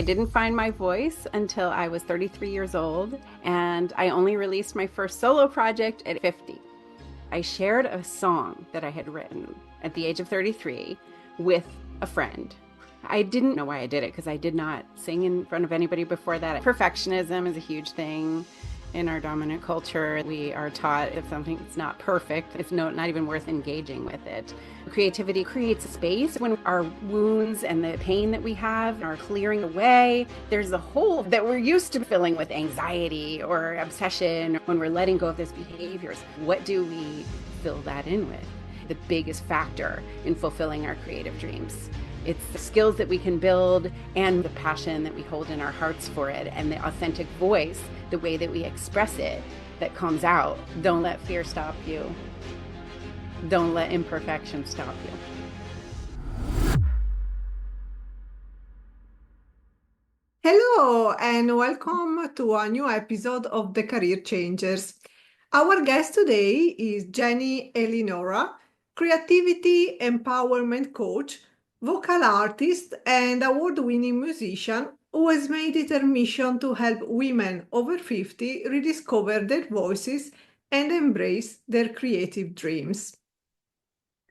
I didn't find my voice until I was 33 years old, and I only released my first solo project at 50. I shared a song that I had written at the age of 33 with a friend. I didn't know why I did it because I did not sing in front of anybody before that. Perfectionism is a huge thing in our dominant culture. We are taught if something's not perfect, it's not even worth engaging with it. Creativity creates a space when our wounds and the pain that we have are clearing away. There's a hole that we're used to filling with anxiety or obsession when we're letting go of those behaviors. What do we fill that in with? The biggest factor in fulfilling our creative dreams. It's the skills that we can build and the passion that we hold in our hearts for it and the authentic voice, the way that we express it that comes out. Don't let fear stop you. Don't let imperfection stop you. Hello and welcome to a new episode of The Career Changers. Our guest today is Jenny Elinora, creativity empowerment coach, vocal artist, and award-winning musician who has made it her mission to help women over 50 rediscover their voices and embrace their creative dreams.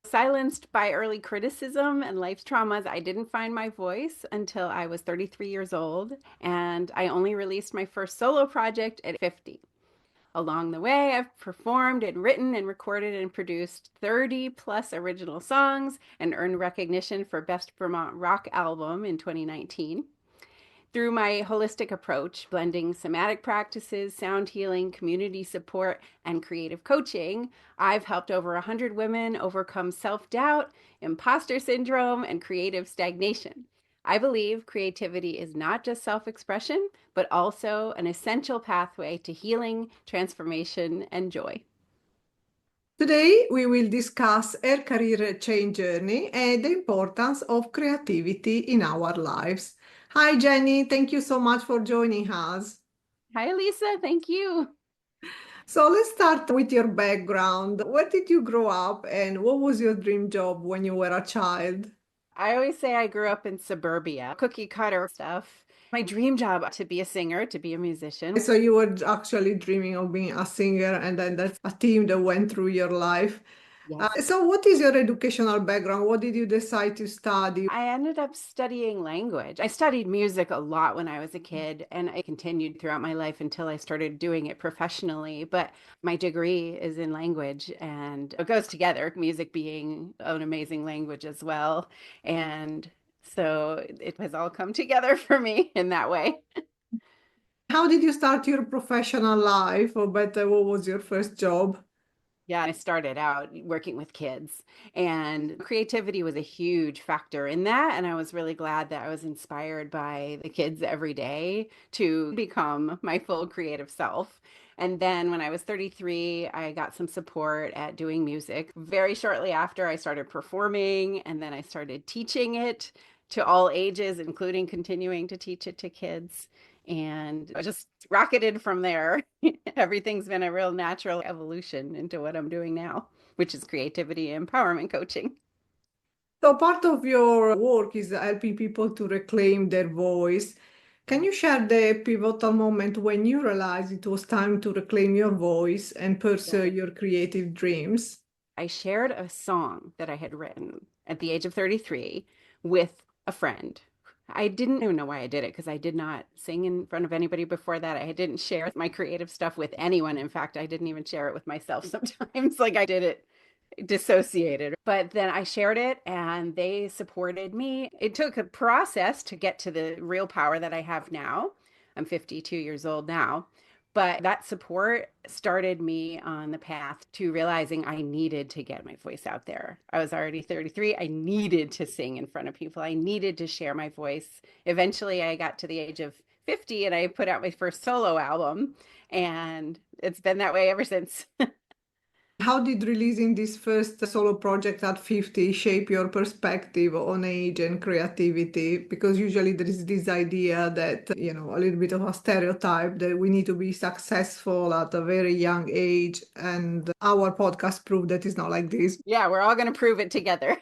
Silenced by early criticism and life's traumas, I didn't find my voice until I was 33 years old, and I only released my first solo project at 50. Along the way, I've performed and written and recorded and produced 30 plus original songs and earned recognition for Best Vermont Rock Album in 2019. Through my holistic approach, blending somatic practices, sound healing, community support, and creative coaching, I've helped over 100 women overcome self doubt, imposter syndrome, and creative stagnation. I believe creativity is not just self expression, but also an essential pathway to healing, transformation, and joy. Today, we will discuss her career change journey and the importance of creativity in our lives. Hi, Jenny. Thank you so much for joining us. Hi, Lisa. Thank you. So, let's start with your background. Where did you grow up and what was your dream job when you were a child? I always say I grew up in suburbia, cookie cutter stuff. My dream job to be a singer, to be a musician. So, you were actually dreaming of being a singer, and then that's a theme that went through your life. Yes. So, what is your educational background? What did you decide to study? I ended up studying language. I studied music a lot when I was a kid, and I continued throughout my life until I started doing it professionally. But my degree is in language, and it goes together, music being an amazing language as well. And so it has all come together for me in that way. How did you start your professional life, or better, what was your first job? Yeah, I started out working with kids, and creativity was a huge factor in that. And I was really glad that I was inspired by the kids every day to become my full creative self. And then when I was 33, I got some support at doing music. Very shortly after, I started performing, and then I started teaching it to all ages, including continuing to teach it to kids. And I just rocketed from there. Everything's been a real natural evolution into what I'm doing now, which is creativity and empowerment coaching. So part of your work is helping people to reclaim their voice. Can Yeah. you share the pivotal moment when you realized it was time to reclaim your voice and Yeah. pursue your creative dreams? I shared a song that I had written at the age of 33 with a friend. I didn't even know why I did it because I did not sing in front of anybody before that. I didn't share my creative stuff with anyone. In fact, I didn't even share it with myself sometimes. Like I did it dissociated. But then I shared it and they supported me. It took a process to get to the real power that I have now. I'm 52 years old now. But that support started me on the path to realizing I needed to get my voice out there. I was already 33. I needed to sing in front of people. I needed to share my voice. Eventually, I got to the age of 50 and I put out my first solo album. And it's been that way ever since. How did releasing this first solo project at 50 shape your perspective on age and creativity? Because usually there is this idea that, a little bit of a stereotype that we need to be successful at a very young age. And our podcast proved that it's not like this. Yeah, we're all going to prove it together.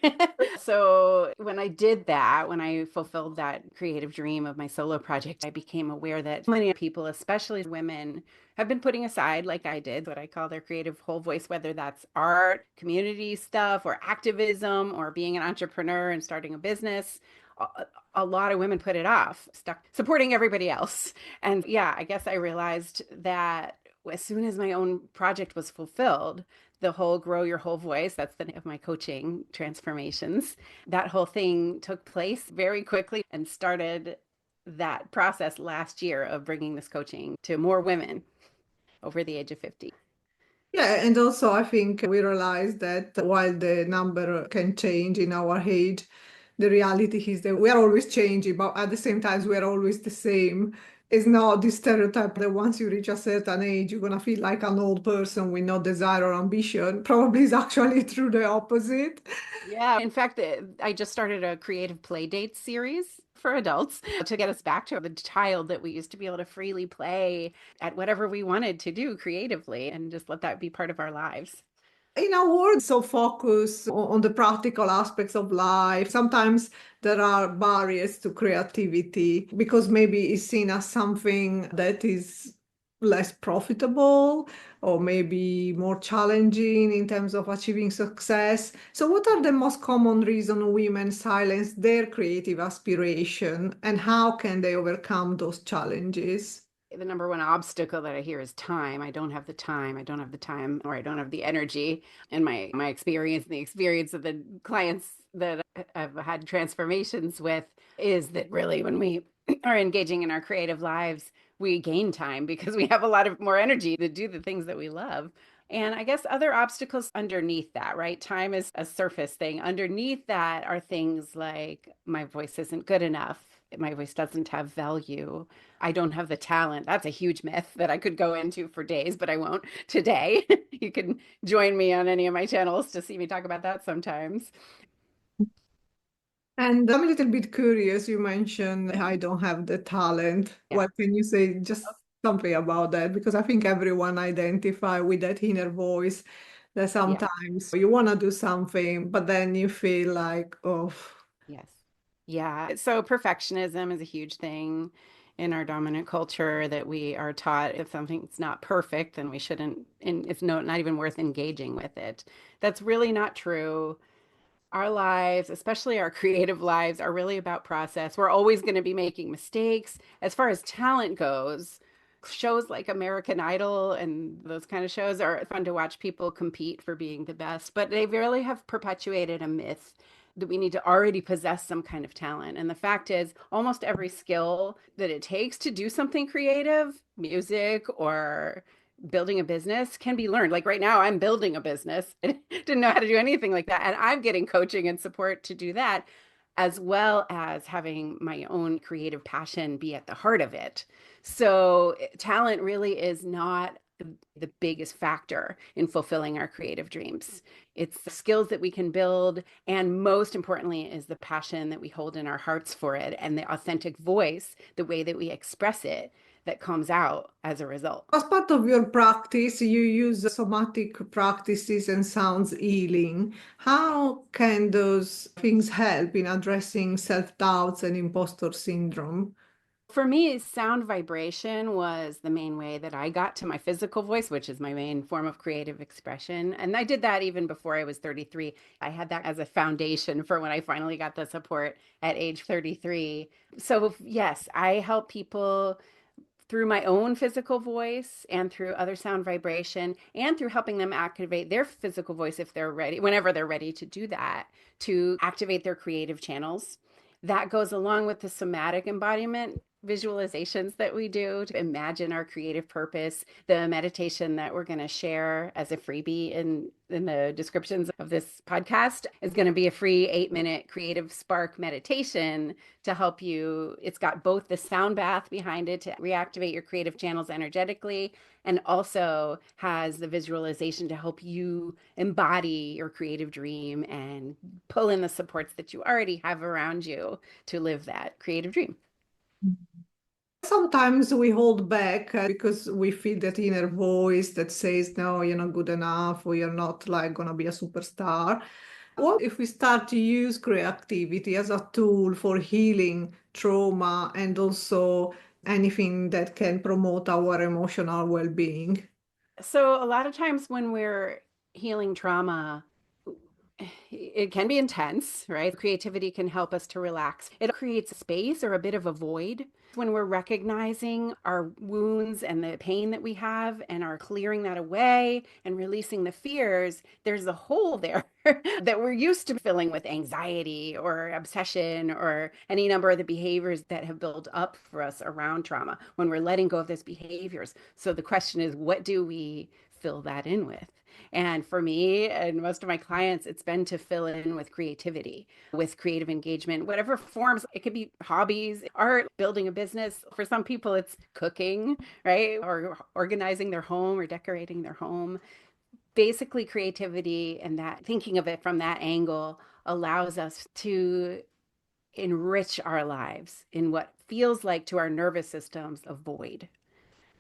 So, when I did that, when I fulfilled that creative dream of my solo project, I became aware that many people, especially women, have been putting aside, like I did, what I call their creative whole voice, whether that's art, community stuff, or activism, or being an entrepreneur and starting a business. A lot of women put it off, stuck supporting everybody else. And yeah, I guess I realized that as soon as my own project was fulfilled, the whole grow your whole voice, that's the name of my coaching transformations, that whole thing took place very quickly and started that process last year of bringing this coaching to more women over the age of 50. Yeah, and also I think we realize that while the number can change in our age, the reality is that we are always changing, but at the same time, we are always the same. It's not this stereotype that once you reach a certain age, you're gonna feel like an old person with no desire or ambition. Probably is actually true the opposite. Yeah, in fact, I just started a creative play date series for adults to get us back to the child that we used to be able to freely play at whatever we wanted to do creatively and just let that be part of our lives. In a world so focused on the practical aspects of life, sometimes there are barriers to creativity because maybe it's seen as something that is less profitable or maybe more challenging in terms of achieving success. So, what are the most common reasons women silence their creative aspiration and how can they overcome those challenges? The number one obstacle that I hear is time. I don't have the time. I don't have the time, or I don't have the energy. And my experience and the experience of the clients that I've had transformations with is that really when we are engaging in our creative lives, we gain time because we have a lot of more energy to do the things that we love. And I guess other obstacles underneath that, right? Time is a surface thing. Underneath that are things like my voice isn't good enough. My voice doesn't have value. I don't have the talent. That's a huge myth that I could go into for days, but I won't today. You can join me on any of my channels to see me talk about that sometimes. And I'm a little bit curious. You mentioned I don't have the talent. Yeah. What can you say just something about that? Because I think everyone identify with that inner voice that Yeah. sometimes you want to do something, but then you feel like, oh, Yes. Yeah. So perfectionism is a huge thing in our dominant culture that we are taught if something's not perfect, then we shouldn't, and it's not even worth engaging with it. That's really not true. Our lives, especially our creative lives, are really about process. We're always going to be making mistakes. As far as talent goes, shows like American Idol and those kind of shows are fun to watch people compete for being the best, but they really have perpetuated a myth that we need to already possess some kind of talent. And the fact is, almost every skill that it takes to do something creative, music or building a business, can be learned. Like right now, I'm building a business. I didn't know how to do anything like that. And I'm getting coaching and support to do that, as well as having my own creative passion be at the heart of it. So, talent really is not the biggest factor in fulfilling our creative dreams. It's the skills that we can build. And most importantly, is the passion that we hold in our hearts for it and the authentic voice, the way that we express it that comes out as a result. as part of your practice, you use somatic practices and sounds healing. How can those things help in addressing self-doubts and imposter syndrome? For me, sound vibration was the main way that I got to my physical voice, which is my main form of creative expression. And I did that even before I was 33. I had that as a foundation for when I finally got the support at age 33. So, yes, I help people through my own physical voice and through other sound vibration and through helping them activate their physical voice if they're ready, whenever they're ready to do that, to activate their creative channels. That goes along with the somatic embodiment visualizations that we do to imagine our creative purpose. The meditation that we're going to share as a freebie in the descriptions of this podcast is going to be a free 8-minute creative spark meditation to help you. It's got both the sound bath behind it to reactivate your creative channels energetically, and also has the visualization to help you embody your creative dream and pull in the supports that you already have around you to live that creative dream. Sometimes we hold back because we feel that inner voice that says, no, you're not good enough, or you're not like gonna be a superstar. What if we start to use creativity as a tool for healing trauma and also anything that can promote our emotional well-being? So, a lot of times when we're healing trauma, it can be intense, right? Creativity can help us to relax. It creates a space or a bit of a void when we're recognizing our wounds and the pain that we have and are clearing that away and releasing the fears. There's a hole there that we're used to filling with anxiety or obsession or any number of the behaviors that have built up for us around trauma when we're letting go of those behaviors. So the question is, what do we fill that in with? And for me and most of my clients, it's been to fill in with creativity, with creative engagement, whatever forms. It could be hobbies, art, building a business. For some people, it's cooking, right? Or organizing their home or decorating their home. Basically, creativity and that thinking of it from that angle allows us to enrich our lives in what feels like to our nervous systems a void.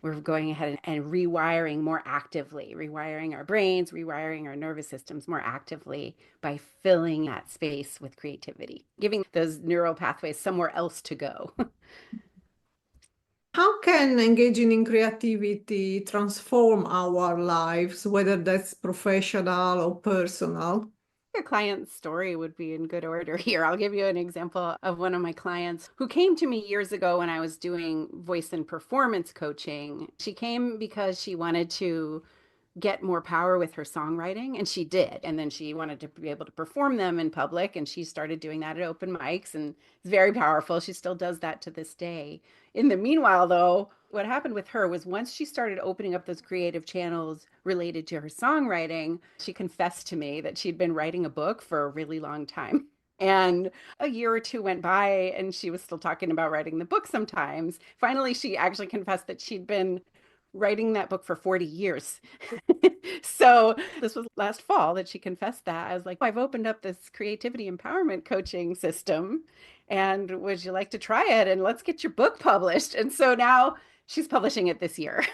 We're going ahead and rewiring more actively, rewiring our brains, rewiring our nervous systems more actively by filling that space with creativity, giving those neural pathways somewhere else to go. How can engaging in creativity transform our lives, whether that's professional or personal? A client's story would be in good order here. I'll give you an example of one of my clients who came to me years ago when I was doing voice and performance coaching. She came because she wanted to get more power with her songwriting, and she did. And then she wanted to be able to perform them in public, and she started doing that at open mics, and it's very powerful. She still does that to this day. In the meanwhile, though, what happened with her was once she started opening up those creative channels related to her songwriting, she confessed to me that she'd been writing a book for a really long time. And a year or two went by, and she was still talking about writing the book sometimes. Finally, she actually confessed that she'd been writing that book for 40 years. So this was last fall that she confessed that. I was like, I've opened up this creativity empowerment coaching system, and would you like to try it? And let's get your book published. And so now she's publishing it this year.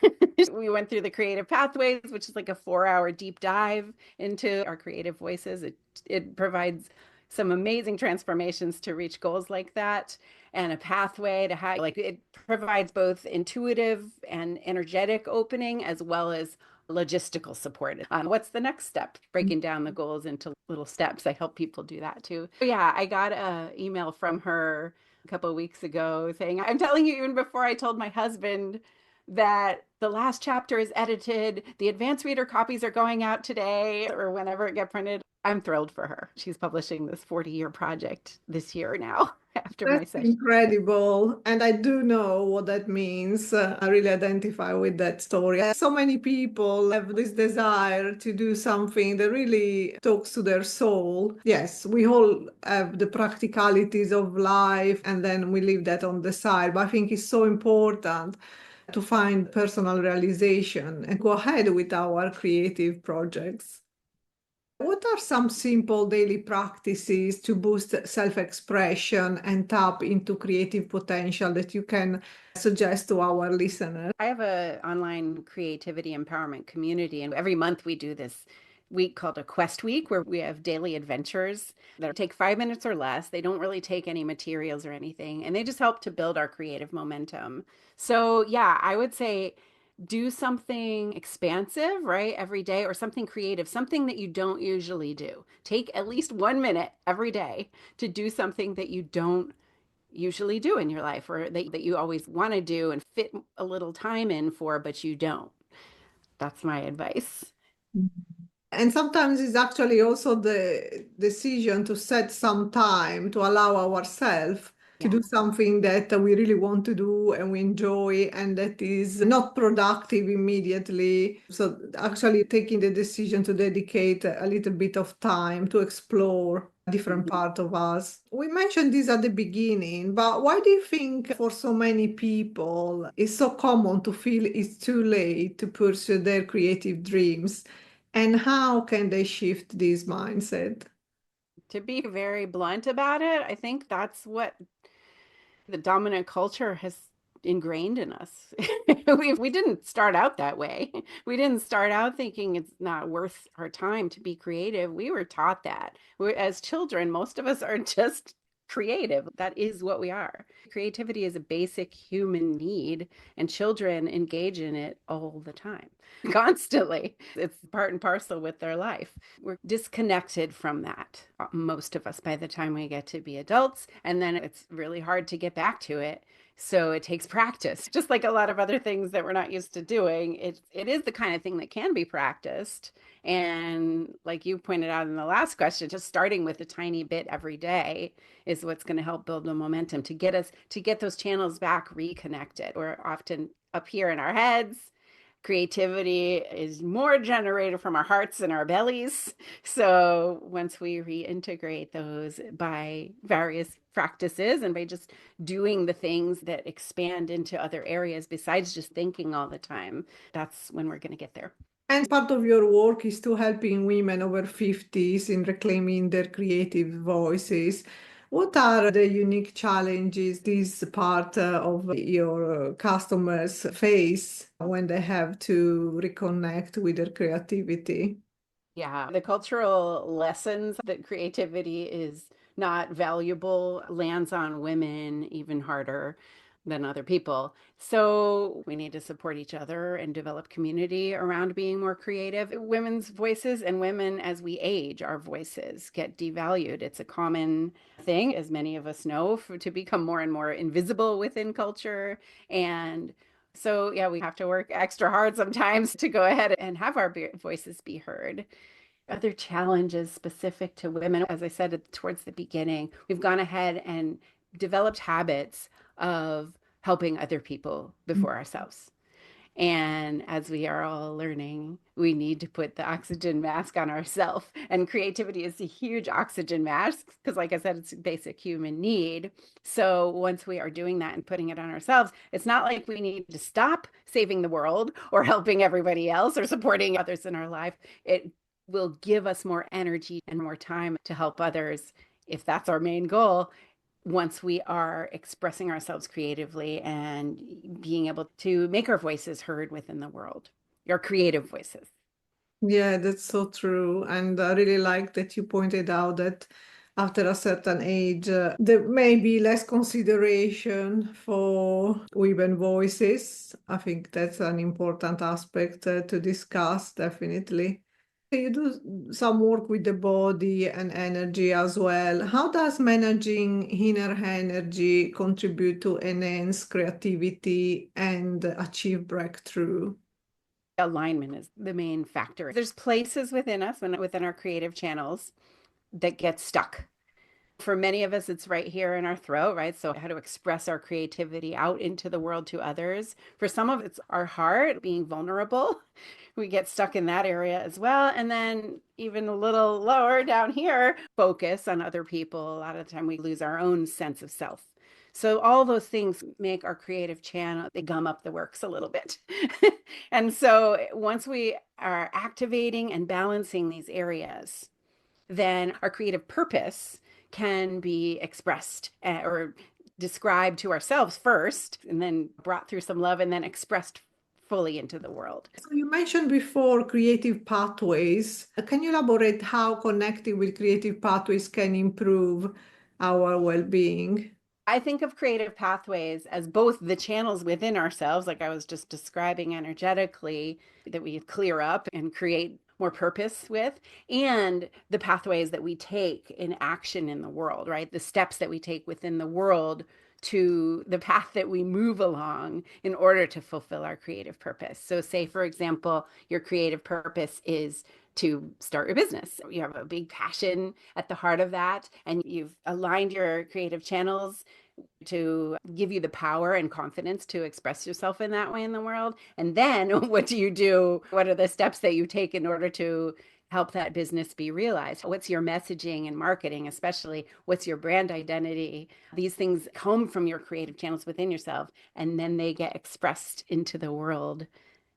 We went through the creative pathways, which is like a 4-hour deep dive into our creative voices. It provides some amazing transformations to reach goals like that, and a pathway to how, like, it provides both intuitive and energetic opening as well as logistical support. What's the next step? Breaking down the goals into little steps. I help people do that too. Yeah, I got an email from her a couple of weeks ago saying, I'm telling you, even before I told my husband that the last chapter is edited, the advanced reader copies are going out today or whenever it get printed. I'm thrilled for her. She's publishing this 40-year project this year now after my That's session. incredible. And I do know what that means. I really identify with that story. So many people have this desire to do something that really talks to their soul. Yes, we all have the practicalities of life and then we leave that on the side. But I think it's so important to find personal realization and go ahead with our creative projects. What are some simple daily practices to boost self-expression and tap into creative potential that you can suggest to our listeners? I have an online creativity empowerment community, and every month we do this week called a Quest Week where we have daily adventures that take 5 minutes or less. They don't really take any materials or anything, and they just help to build our creative momentum. So, yeah, I would say do something expansive, right, every day, or something creative, something that you don't usually do. Take at least 1 minute every day to do something that you don't usually do in your life or that you always want to do and fit a little time in for, but you don't. That's my advice. And sometimes it's actually also the decision to set some time to allow ourselves to Yeah. do something that we really want to do and we enjoy and that is not productive immediately. So actually taking the decision to dedicate a little bit of time to explore different part of us. We mentioned this at the beginning, but why do you think for so many people it's so common to feel it's too late to pursue their creative dreams? And how can they shift this mindset? To be very blunt about it, I think that's what the dominant culture has ingrained in us. We didn't start out that way. We didn't start out thinking it's not worth our time to be creative. We were taught that. As children, most of us are just creative. That is what we are. Creativity is a basic human need, and children engage in it all the time, constantly. It's part and parcel with their life. We're disconnected from that, most of us, by the time we get to be adults. And then it's really hard to get back to it. So it takes practice, just like a lot of other things that we're not used to doing. It is the kind of thing that can be practiced. And like you pointed out in the last question, just starting with a tiny bit every day is what's going to help build the momentum to get those channels back reconnected. We're often up here in our heads. Creativity is more generated from our hearts and our bellies. So once we reintegrate those by various practices and by just doing the things that expand into other areas besides just thinking all the time, that's when we're going to get there. And part of your work is to helping women over 50s in reclaiming their creative voices. What are the unique challenges this part of your customers face when they have to reconnect with their creativity? Yeah, the cultural lessons that creativity is not valuable lands on women even harder than other people. So we need to support each other and develop community around being more creative. Women's voices and women as we age, our voices get devalued. It's a common thing, as many of us know, to become more and more invisible within culture. And so, yeah, we have to work extra hard sometimes to go ahead and have our voices be heard. Other challenges specific to women, as I said towards the beginning, we've gone ahead and developed habits of helping other people before ourselves. And as we are all learning, we need to put the oxygen mask on ourselves. And creativity is a huge oxygen mask because, like I said, it's a basic human need. So once we are doing that and putting it on ourselves, it's not like we need to stop saving the world or helping everybody else or supporting others in our life. It will give us more energy and more time to help others if that's our main goal once we are expressing ourselves creatively and being able to make our voices heard within the world, our creative voices. Yeah, that's so true. And I really like that you pointed out that after a certain age, there may be less consideration for women voices. I think that's an important aspect to discuss, definitely. You do some work with the body and energy as well. How does managing inner energy contribute to enhance creativity and achieve breakthrough? Alignment is the main factor. There's places within us and within our creative channels that get stuck. For many of us, it's right here in our throat, right? So, how to express our creativity out into the world to others. For some of it's our heart, being vulnerable. We get stuck in that area as well. And then, even a little lower down here, focus on other people. A lot of the time, we lose our own sense of self. So, all those things make our creative channel, they gum up the works a little bit. And so, once we are activating and balancing these areas, then our creative purpose can be expressed or described to ourselves first, and then brought through some love, and then expressed fully into the world. So you mentioned before creative pathways. Can you elaborate how connecting with creative pathways can improve our well-being? I think of creative pathways as both the channels within ourselves, like I was just describing energetically, that we clear up and create more purpose with, and the pathways that we take in action in the world, right? The steps that we take within the world to the path that we move along in order to fulfill our creative purpose. So, say, for example, your creative purpose is to start your business. You have a big passion at the heart of that, and you've aligned your creative channels to give you the power and confidence to express yourself in that way in the world. And then what do you do? What are the steps that you take in order to help that business be realized? What's your messaging and marketing, especially? What's your brand identity? These things come from your creative channels within yourself, and then they get expressed into the world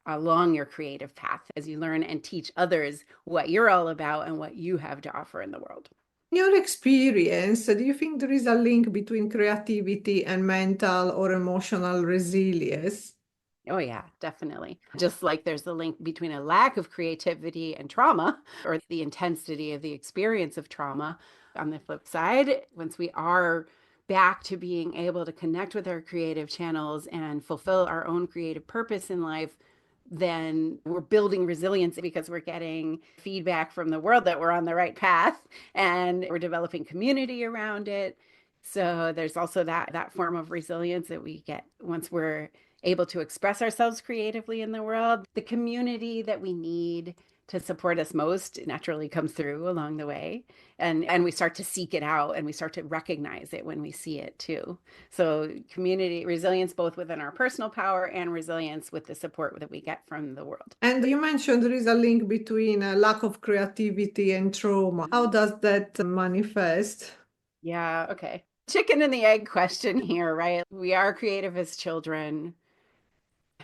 along your creative path as you learn and teach others what you're all about and what you have to offer in the world. In your experience, do you think there is a link between creativity and mental or emotional resilience? Oh, yeah, definitely. Just like there's a link between a lack of creativity and trauma, or the intensity of the experience of trauma. On the flip side, once we are back to being able to connect with our creative channels and fulfill our own creative purpose in life, then we're building resilience because we're getting feedback from the world that we're on the right path and we're developing community around it. So there's also that form of resilience that we get once we're able to express ourselves creatively in the world. The community that we need to support us most naturally comes through along the way. And we start to seek it out and we start to recognize it when we see it too. So community resilience both within our personal power and resilience with the support that we get from the world. And you mentioned there is a link between a lack of creativity and trauma. How does that manifest? Yeah, okay. Chicken and the egg question here, right? We are creative as children.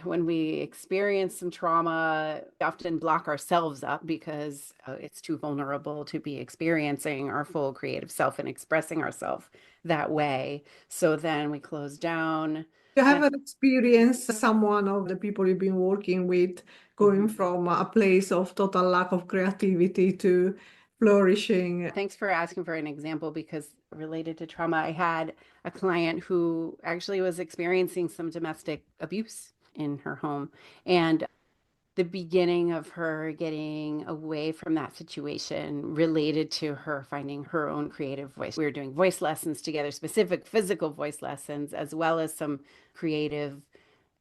When we experience some trauma, we often block ourselves up because it's too vulnerable to be experiencing our full creative self and expressing ourselves that way. So then we close down. You When haven't experienced someone of the people you've been working with going Mhm. from a place of total lack of creativity to flourishing. Thanks for asking for an example because related to trauma, I had a client who actually was experiencing some domestic abuse in her home. And the beginning of her getting away from that situation related to her finding her own creative voice. We were doing voice lessons together, specific physical voice lessons, as well as some creative,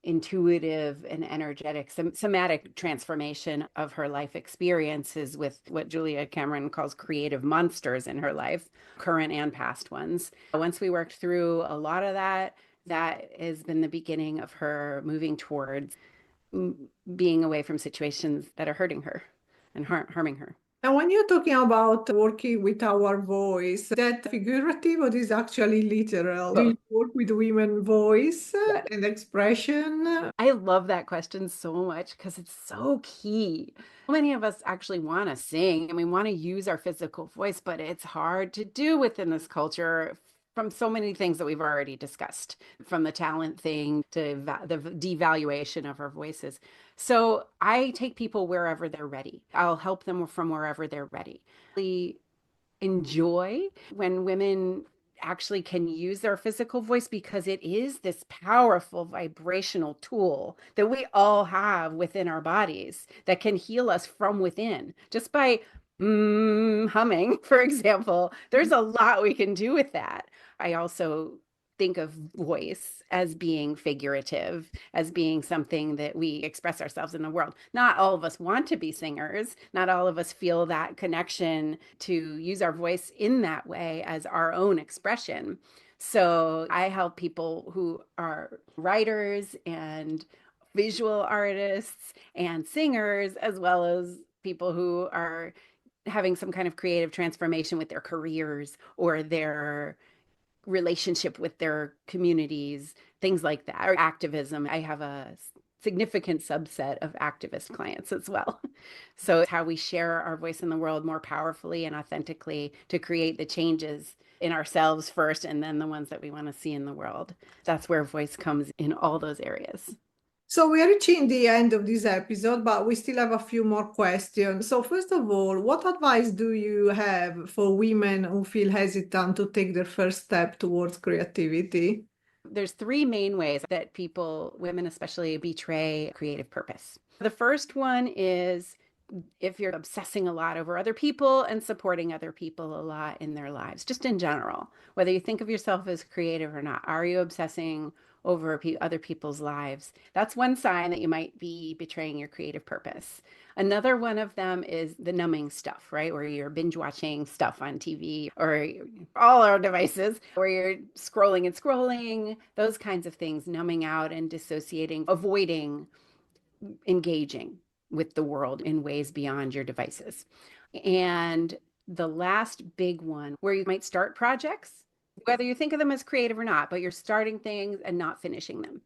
intuitive, and energetic somatic transformation of her life experiences with what Julia Cameron calls creative monsters in her life, current and past ones. Once we worked through a lot of that, that has been the beginning of her moving towards being away from situations that are hurting her and harming her. And when you're talking about working with our voice, that figurative or is actually literal? Do Both. you work with women voice Yeah. and expression? I love that question so much because it's so key. So many of us actually want to sing and we want to use our physical voice, but it's hard to do within this culture from so many things that we've already discussed, from the talent thing to the devaluation of our voices. So I take people wherever they're ready. I'll help them from wherever they're ready. We enjoy when women actually can use their physical voice because it is this powerful vibrational tool that we all have within our bodies that can heal us from within just by humming, for example. There's a lot we can do with that. I also think of voice as being figurative, as being something that we express ourselves in the world. Not all of us want to be singers. Not all of us feel that connection to use our voice in that way as our own expression. So I help people who are writers and visual artists and singers, as well as people who are having some kind of creative transformation with their careers or their relationship with their communities, things like that, or activism. I have a significant subset of activist clients as well. So it's how we share our voice in the world more powerfully and authentically to create the changes in ourselves first and then the ones that we want to see in the world. That's where voice comes in all those areas. So we are reaching the end of this episode, but we still have a few more questions. So first of all, what advice do you have for women who feel hesitant to take their first step towards creativity? There's three main ways that people, women especially, betray creative purpose. The first one is if you're obsessing a lot over other people and supporting other people a lot in their lives, just in general, whether you think of yourself as creative or not, are you obsessing over other people's lives. That's one sign that you might be betraying your creative purpose. Another one of them is the numbing stuff, right? Where you're binge watching stuff on TV or all our devices, where you're scrolling and scrolling, those kinds of things, numbing out and dissociating, avoiding engaging with the world in ways beyond your devices. And the last big one, where you might start projects, whether you think of them as creative or not, but you're starting things and not finishing them.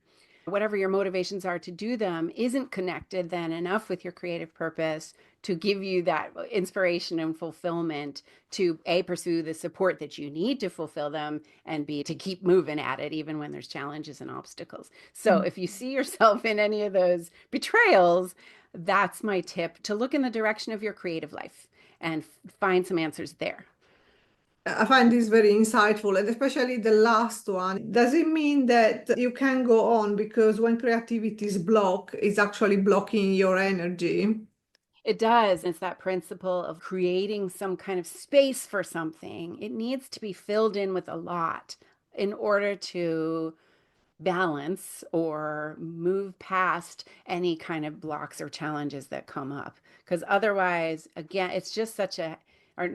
Whatever your motivations are to do them isn't connected then enough with your creative purpose to give you that inspiration and fulfillment to A, pursue the support that you need to fulfill them, and B, to keep moving at it even when there's challenges and obstacles. So if you see yourself in any of those betrayals, that's my tip, to look in the direction of your creative life and find some answers there. I find this very insightful, and especially the last one. Does it mean that you can go on because when creativity is blocked, it's actually blocking your energy? It does. It's that principle of creating some kind of space for something. It needs to be filled in with a lot in order to balance or move past any kind of blocks or challenges that come up. Because otherwise, again, it's just such a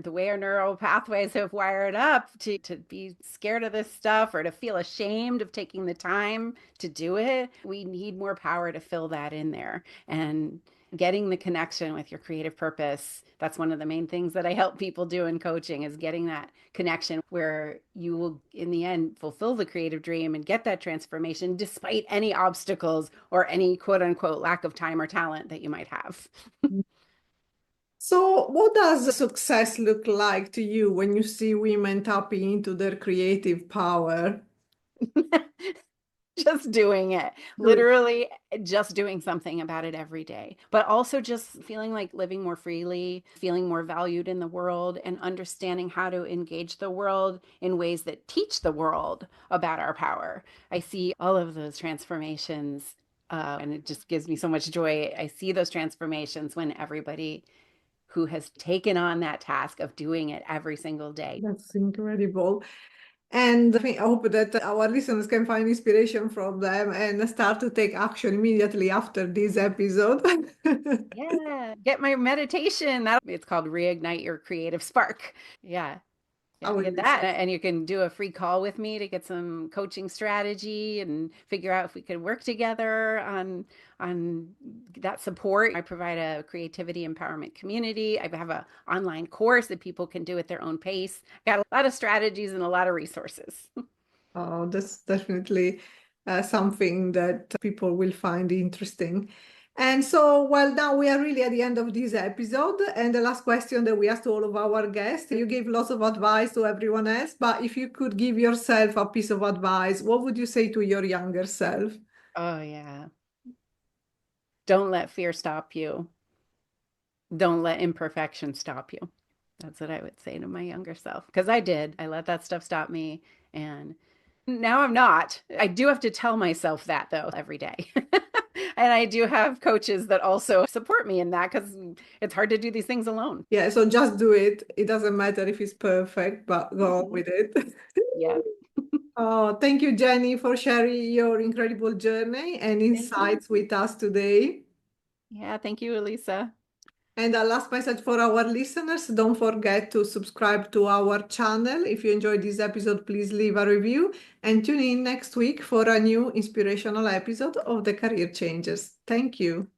the way our neural pathways have wired up to be scared of this stuff or to feel ashamed of taking the time to do it. We need more power to fill that in there. And getting the connection with your creative purpose, that's one of the main things that I help people do in coaching, is getting that connection where you will in the end fulfill the creative dream and get that transformation despite any obstacles or any quote unquote lack of time or talent that you might have. So, what does success look like to you when you see women tapping into their creative power? Just doing it, literally just doing something about it every day, but also just feeling like living more freely, feeling more valued in the world, and understanding how to engage the world in ways that teach the world about our power. I see all of those transformations, and it just gives me so much joy. I see those transformations when everybody who has taken on that task of doing it every single day. That's incredible. And I hope that our listeners can find inspiration from them and start to take action immediately after this episode. Yeah, get my meditation. It's called Reignite Your Creative Spark. Yeah. I Yeah, will get do that. so. And you can do a free call with me to get some coaching strategy and figure out if we could work together on that support. I provide a creativity empowerment community. I have an online course that people can do at their own pace. Got a lot of strategies and a lot of resources. Oh, that's definitely something that people will find interesting. And so, well, now we are really at the end of this episode. And the last question that we asked all of our guests, you gave lots of advice to everyone else, but if you could give yourself a piece of advice, what would you say to your younger self? Oh, yeah. Don't let fear stop you. Don't let imperfection stop you. That's what I would say to my younger self. Because I did. I let that stuff stop me. And now I'm not. I do have to tell myself that though every day. And I do have coaches that also support me in that because it's hard to do these things alone. Yeah, so just do it. It doesn't matter if it's perfect, but go on Mhm. with it. Yeah. Oh, thank you, Jenny, for sharing your incredible journey and Thank you. insights with us today. Yeah. Thank you, Elisa. And a last message for our listeners, don't forget to subscribe to our channel. If you enjoyed this episode, please leave a review and tune in next week for a new inspirational episode of The Career Changers. Thank you.